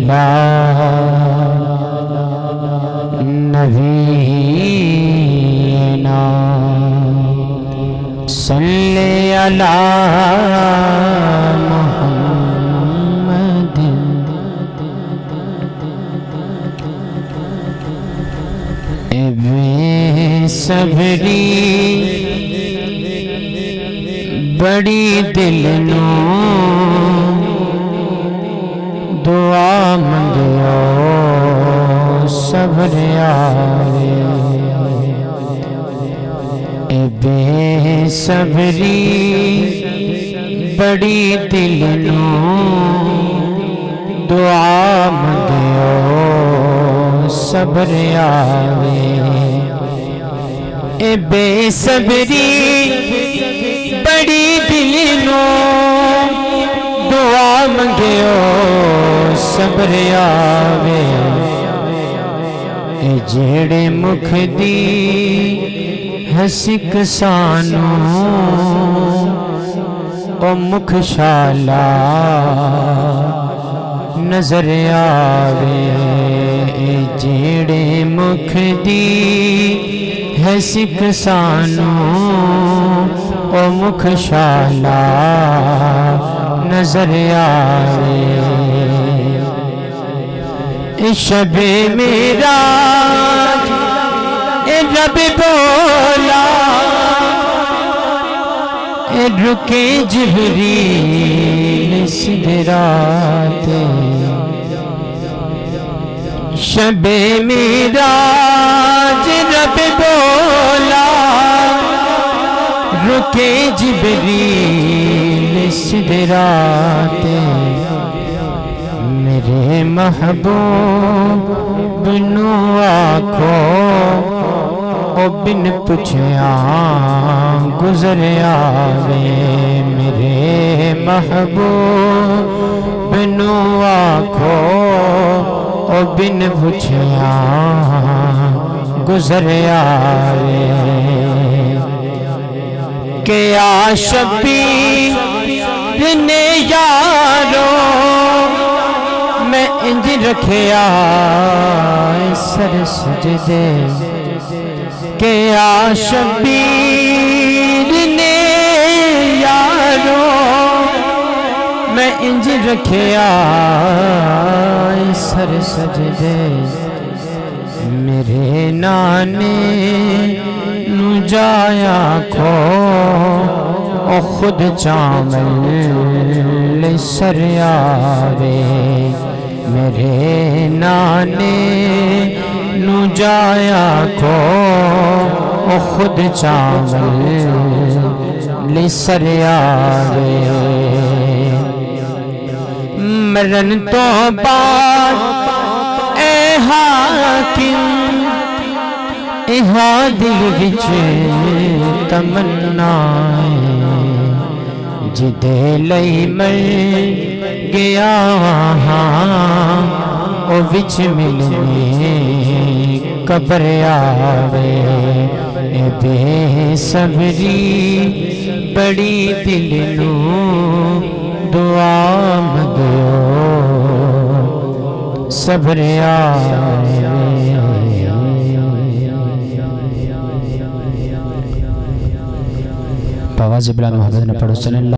علی نبینا صلی علی محمد بے صبری بڑی دل نو دعا منگیو صبر آوے بے صبری بڑی دل نو دعا منگیو صبر آوے بے صبری بڑی دل نو دعا منگیو صبر آوے جیڑے مکھ دی ہسک سانو او مکھ شالا نظر آوے جیڑے مکھ دی ہسک سانو او مکھ شالا نظر آوے شب معراج رب بولا رکے جبریل سدرات شب معراج رب بولا رکے جبریل سدرات میرے محبوب نو آکھو او بن پچھیاں گزر آوے میرے محبوب نو آکھو او بن پچھیاں گزر آوے کہ شبیر نے یارو میں انج رکھیا سر سجدے کہ شبیر نے یارو میں انج رکھیا سر سجدے میرے نانے نو جایا کھو او خود چامل سر آوے میرے نانے نو جایا کھو او خود چامل سر آوے مرن تو بعد اے حاکم اہا دل وچ تمنا جدے لئی مر گیا او وچ ملنے قبر آوے بے صبری بڑی دل نو دعا منگیو صبر آوے آواز بلند محمد نے پڑھو صلی اللہ